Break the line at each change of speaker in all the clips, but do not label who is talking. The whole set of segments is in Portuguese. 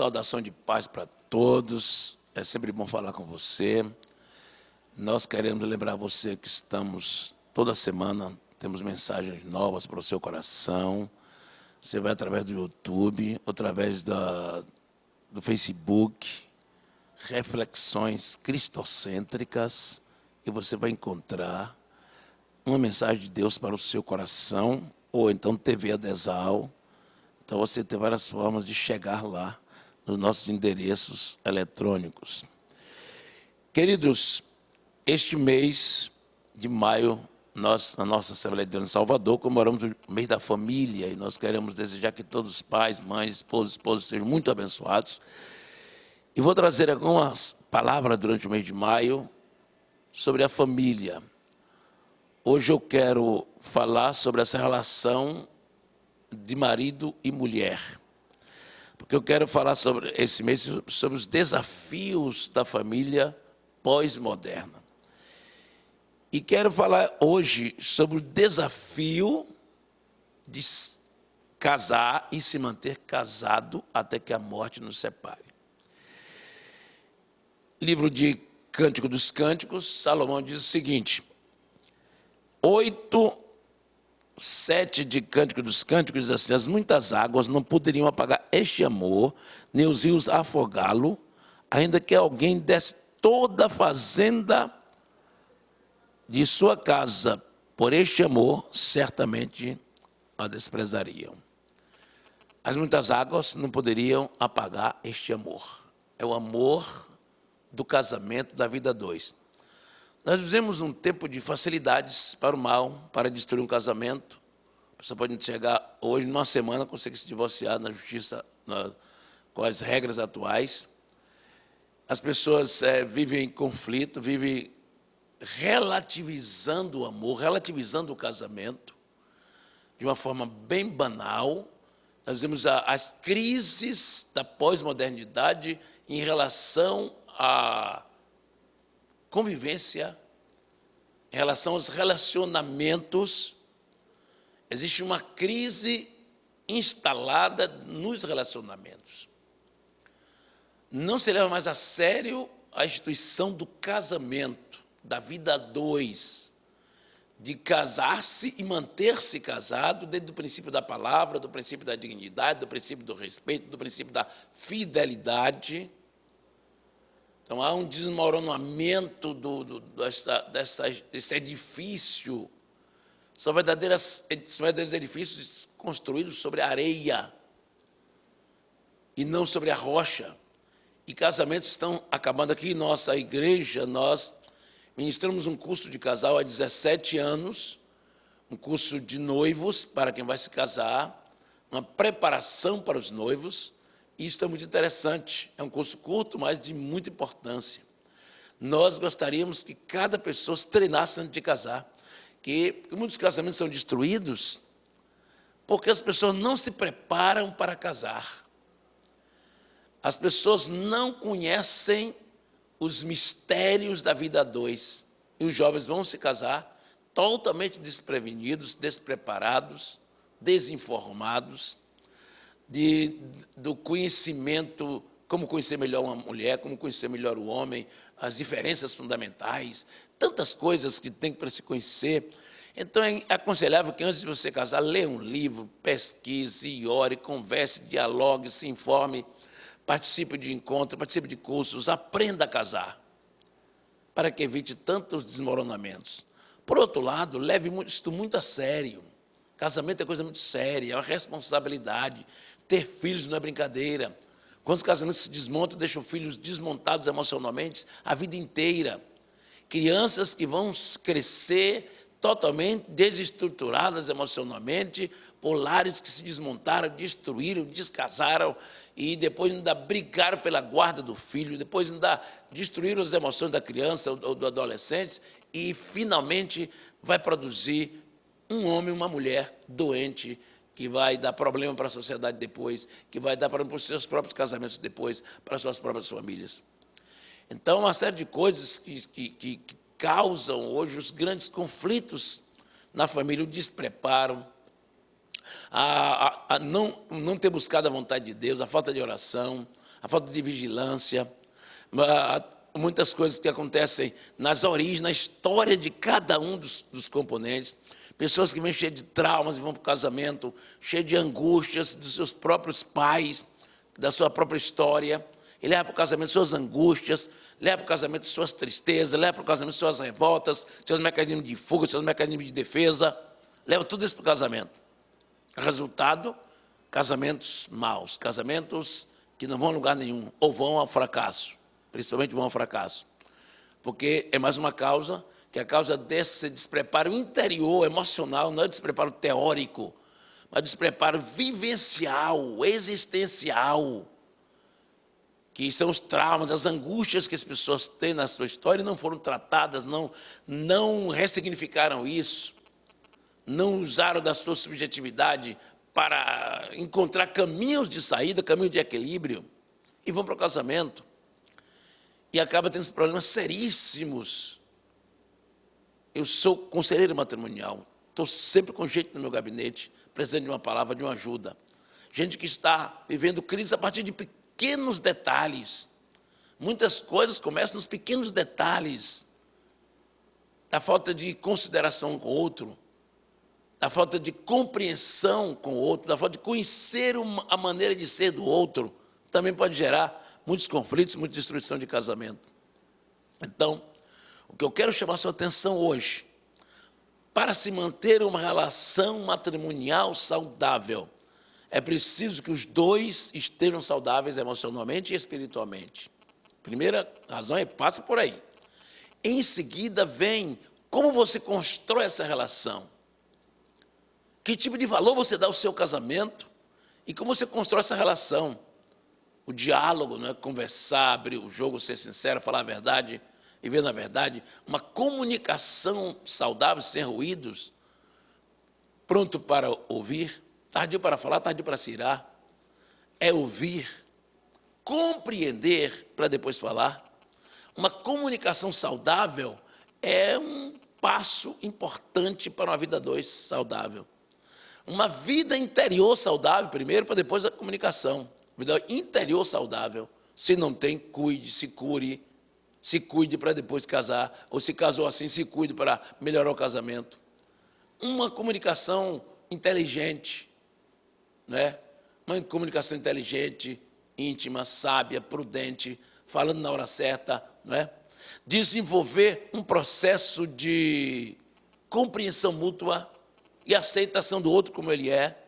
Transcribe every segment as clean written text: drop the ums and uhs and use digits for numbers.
saudação de paz para todos. É sempre bom falar com você. Nós queremos lembrar você que estamos, toda semana, temos mensagens novas para o seu coração. Você vai através do YouTube, através do Facebook, reflexões cristocêntricas, e você vai encontrar uma mensagem de Deus para o seu coração, ou então TV Adesal. Então você tem várias formas de chegar lá nos nossos endereços eletrônicos. Queridos, este mês de maio, nós, na nossa Assembleia de Deus em Salvador, comemoramos o mês da família, e nós queremos desejar que todos os pais, mães, esposas sejam muito abençoados. E vou trazer algumas palavras durante o mês de maio sobre a família. Hoje eu quero falar sobre essa relação de marido e mulher, porque eu quero falar sobre esse mês sobre os desafios da família pós-moderna. E quero falar hoje sobre o desafio de casar e se manter casado até que a morte nos separe. Livro de Cântico dos Cânticos, Salomão diz o seguinte: 7 de Cântico dos Cânticos diz assim: as muitas águas não poderiam apagar este amor, nem os rios afogá-lo, ainda que alguém desse toda a fazenda de sua casa por este amor, certamente a desprezariam. As muitas águas não poderiam apagar este amor. É o amor do casamento, da vida a dois. Nós vivemos um tempo de facilidades para o mal, para destruir um casamento. A pessoa pode chegar hoje, numa semana, conseguir se divorciar na justiça, com as regras atuais. As pessoas vivem em conflito, vivem relativizando o amor, relativizando o casamento, de uma forma bem banal. Nós vemos as crises da pós-modernidade em relação à convivência, em relação aos relacionamentos. Existe uma crise instalada nos relacionamentos. Não se leva mais a sério a instituição do casamento, da vida a dois, de casar-se e manter-se casado, desde o princípio da palavra, do princípio da dignidade, do princípio do respeito, do princípio da fidelidade. Então, há um desmoronamento desse edifício. São verdadeiros edifícios construídos sobre a areia e não sobre a rocha. E casamentos estão acabando aqui em nossa igreja. Nós ministramos um curso de casal há 17 anos, um curso de noivos para quem vai se casar, uma preparação para os noivos. Isso é muito interessante, é um curso curto, mas de muita importância. Nós gostaríamos que cada pessoa se treinasse antes de casar, porque muitos casamentos são destruídos porque as pessoas não se preparam para casar. As pessoas não conhecem os mistérios da vida a dois, e os jovens vão se casar totalmente desprevenidos, despreparados, desinformados, do conhecimento, como conhecer melhor uma mulher, como conhecer melhor o homem, as diferenças fundamentais, tantas coisas que tem para se conhecer. Então, é aconselhável que antes de você casar, leia um livro, pesquise, ore, converse, dialogue, se informe, participe de encontros, participe de cursos, aprenda a casar, para que evite tantos desmoronamentos. Por outro lado, leve isto muito a sério. Casamento é coisa muito séria, é uma responsabilidade. Ter filhos não é brincadeira. Quantos casamentos se desmontam, deixam filhos desmontados emocionalmente a vida inteira. Crianças que vão crescer totalmente desestruturadas emocionalmente, por lares que se desmontaram, destruíram, descasaram, e depois ainda brigaram pela guarda do filho, depois ainda destruíram as emoções da criança ou do adolescente, e finalmente vai produzir um homem e uma mulher doente, que vai dar problema para a sociedade depois, que vai dar problema para os seus próprios casamentos depois, para as suas próprias famílias. Então, uma série de coisas que causam hoje os grandes conflitos na família, o despreparo, a não ter buscado a vontade de Deus, a falta de oração, a falta de vigilância, muitas coisas que acontecem nas origens, na história de cada um dos componentes. Pessoas que vêm cheias de traumas e vão para o casamento, cheias de angústias dos seus próprios pais, da sua própria história. E leva para o casamento suas angústias, leva para o casamento suas tristezas, leva para o casamento suas revoltas, seus mecanismos de fuga, seus mecanismos de defesa. Leva tudo isso para o casamento. Resultado, casamentos maus, casamentos que não vão a lugar nenhum, ou vão ao fracasso, principalmente vão ao fracasso. Porque é mais uma causa, que é a causa desse despreparo interior, emocional, não é despreparo teórico, mas despreparo vivencial, existencial, que são os traumas, as angústias que as pessoas têm na sua história e não foram tratadas, não ressignificaram isso, não usaram da sua subjetividade para encontrar caminhos de saída, caminhos de equilíbrio, e vão para o casamento. E acaba tendo problemas seríssimos. Eu sou conselheiro matrimonial, estou sempre com gente no meu gabinete, precisando de uma palavra, de uma ajuda. Gente que está vivendo crise a partir de pequenos detalhes. Muitas coisas começam nos pequenos detalhes. Da falta de consideração com o outro, da falta de compreensão com o outro, da falta de conhecer a maneira de ser do outro, também pode gerar muitos conflitos, muita destruição de casamento. Então, o que eu quero chamar a sua atenção hoje, para se manter uma relação matrimonial saudável, é preciso que os dois estejam saudáveis emocionalmente e espiritualmente. Primeira razão passa por aí. Em seguida vem como você constrói essa relação. Que tipo de valor você dá ao seu casamento e como você constrói essa relação. O diálogo, não é? Conversar, abrir o jogo, ser sincero, falar a verdade e ver na verdade. Uma comunicação saudável, sem ruídos, pronto para ouvir, tardio para falar, tardio para se irar. É ouvir, compreender para depois falar. Uma comunicação saudável é um passo importante para uma vida dois saudável. Uma vida interior saudável primeiro, para depois a comunicação. Vida interior saudável. Se não tem, cuide, se cure, se cuide para depois casar. Ou se casou assim, se cuide para melhorar o casamento. Uma comunicação inteligente, né? Uma comunicação inteligente, íntima, sábia, prudente, falando na hora certa, né? Desenvolver um processo de compreensão mútua e aceitação do outro como ele é,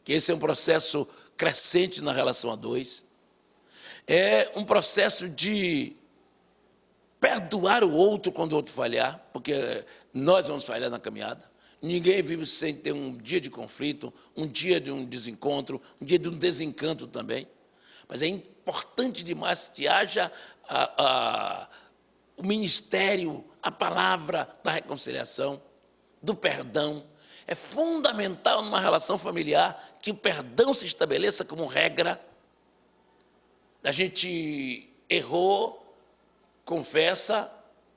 que esse é um processo crescente na relação a dois. É um processo de perdoar o outro quando o outro falhar, porque nós vamos falhar na caminhada. Ninguém vive sem ter um dia de conflito, um dia de um desencontro, um dia de um desencanto também. Mas é importante demais que haja o ministério, a palavra da reconciliação, do perdão. É fundamental numa relação familiar que o perdão se estabeleça como regra. A gente errou, confessa,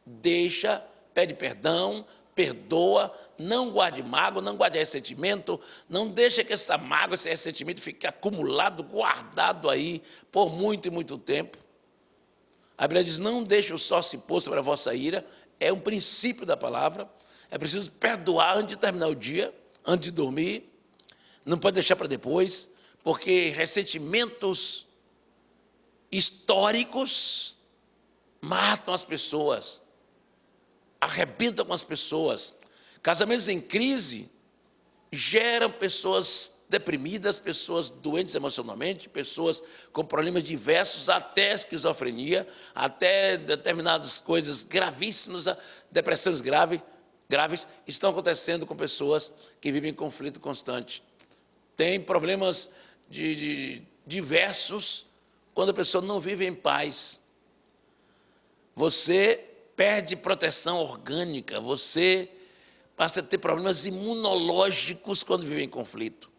deixa, pede perdão, perdoa, não guarde mágoa, não guarde ressentimento, não deixe que essa mágoa, esse ressentimento fique acumulado, guardado aí por muito e muito tempo. A Bíblia diz, não deixe o sol se pôr sobre a vossa ira, é um princípio da palavra. É preciso perdoar antes de terminar o dia, antes de dormir. Não pode deixar para depois, porque ressentimentos históricos matam as pessoas, arrebentam com as pessoas. Casamentos em crise geram pessoas deprimidas, pessoas doentes emocionalmente, pessoas com problemas diversos, até esquizofrenia, até determinadas coisas gravíssimas, depressões graves estão acontecendo com pessoas que vivem em conflito constante. Tem problemas diversos quando a pessoa não vive em paz. Você perde proteção orgânica, você passa a ter problemas imunológicos quando vive em conflito.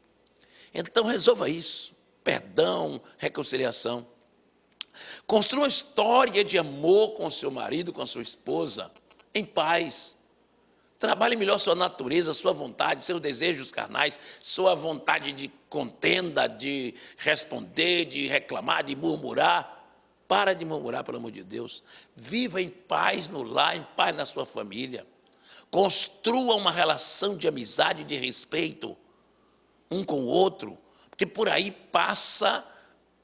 Então, resolva isso. Perdão, reconciliação. Construa uma história de amor com o seu marido, com a sua esposa, em paz. Trabalhe melhor sua natureza, sua vontade, seus desejos carnais, sua vontade de contenda, de responder, de reclamar, de murmurar. Para de murmurar, pelo amor de Deus. Viva em paz no lar, em paz na sua família. Construa uma relação de amizade, de respeito um com o outro, porque por aí passa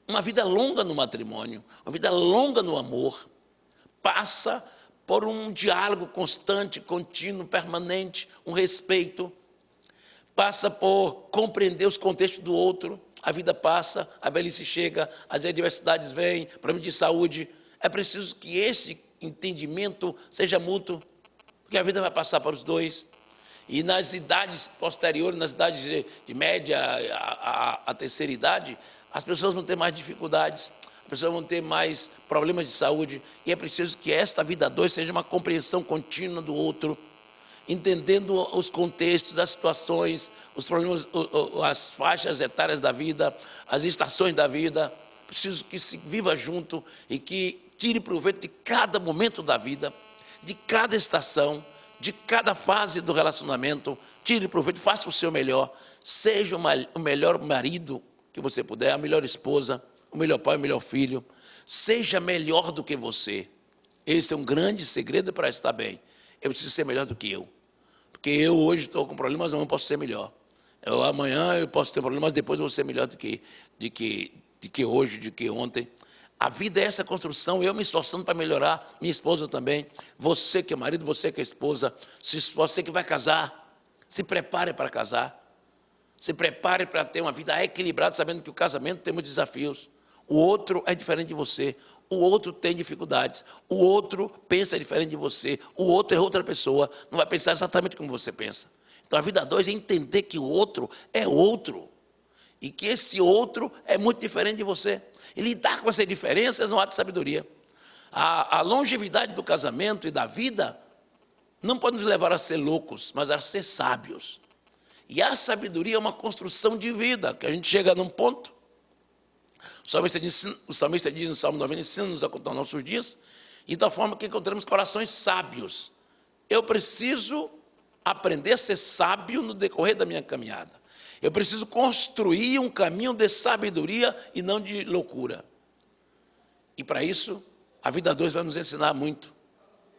uma vida longa no matrimônio, uma vida longa no amor. Passa por um diálogo constante, contínuo, permanente, um respeito. Passa por compreender os contextos do outro. A vida passa, a velhice chega, as adversidades vêm, problemas de saúde. É preciso que esse entendimento seja mútuo, porque a vida vai passar para os dois. E nas idades posteriores, nas idades de média a terceira idade, as pessoas vão ter mais dificuldades, as pessoas vão ter mais problemas de saúde, e é preciso que esta vida a dois seja uma compreensão contínua do outro, entendendo os contextos, as situações, os problemas, as faixas etárias da vida, as estações da vida. Preciso que se viva junto e que tire proveito de cada momento da vida, de cada estação, de cada fase do relacionamento. Tire proveito, faça o seu melhor, seja o melhor marido que você puder, a melhor esposa, o melhor pai, o melhor filho. Seja melhor do que você. Esse é um grande segredo para estar bem. Eu preciso ser melhor do que eu. Porque eu hoje estou com problemas, amanhã eu posso ser melhor. Amanhã eu posso ter problemas, depois eu vou ser melhor do que hoje, do que ontem. A vida é essa construção, eu me esforçando para melhorar, minha esposa também. Você que é marido, você que é esposa, você que vai casar, se prepare para casar. Se prepare para ter uma vida equilibrada, sabendo que o casamento tem muitos desafios. O outro é diferente de você, o outro tem dificuldades, o outro pensa diferente de você, o outro é outra pessoa, não vai pensar exatamente como você pensa. Então a vida a dois é entender que o outro é outro, e que esse outro é muito diferente de você. E lidar com essas diferenças é um ato de sabedoria. A longevidade do casamento e da vida não pode nos levar a ser loucos, mas a ser sábios. E a sabedoria é uma construção de vida, que a gente chega num ponto. O salmista diz no Salmo 90, ensina-nos a contar nossos dias, e da forma que encontramos corações sábios. Eu preciso aprender a ser sábio no decorrer da minha caminhada. Eu preciso construir um caminho de sabedoria e não de loucura. E para isso, a vida a dois vai nos ensinar muito.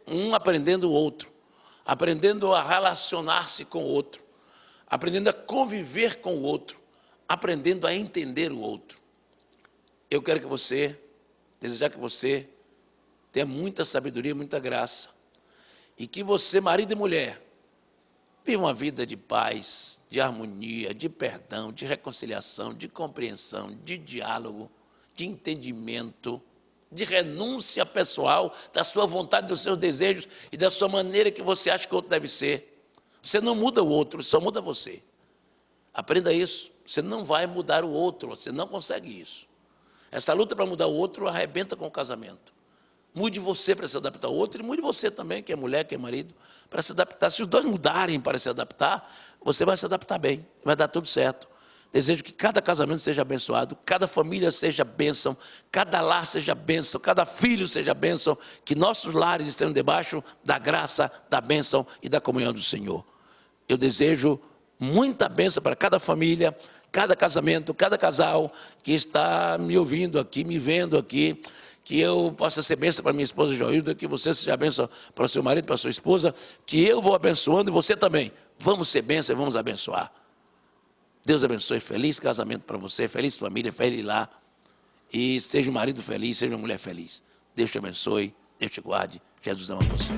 Um aprendendo o outro, aprendendo a relacionar-se com o outro, aprendendo a conviver com o outro, aprendendo a entender o outro. Eu quero desejar que você tenha muita sabedoria, muita graça. E que você, marido e mulher, viva uma vida de paz, de harmonia, de perdão, de reconciliação, de compreensão, de diálogo, de entendimento, de renúncia pessoal, da sua vontade, dos seus desejos e da sua maneira que você acha que o outro deve ser. Você não muda o outro, só muda você. Aprenda isso. Você não vai mudar o outro, você não consegue isso. Essa luta para mudar o outro arrebenta com o casamento. Mude você para se adaptar ao outro e mude você também, que é mulher, que é marido, para se adaptar. Se os dois mudarem para se adaptar, você vai se adaptar bem, vai dar tudo certo. Desejo que cada casamento seja abençoado, cada família seja bênção, cada lar seja bênção, cada filho seja bênção, que nossos lares estejam debaixo da graça, da bênção e da comunhão do Senhor. Eu desejo muita bênção para cada família, cada casamento, cada casal que está me ouvindo aqui, me vendo aqui, que eu possa ser bênção para minha esposa Joilda, que você seja bênção para o seu marido, para a sua esposa, que eu vou abençoando e você também. Vamos ser bênção e vamos abençoar. Deus abençoe, feliz casamento para você, feliz família, feliz lá. E seja um marido feliz, seja uma mulher feliz. Deus te abençoe, Deus te guarde. Jesus ama você.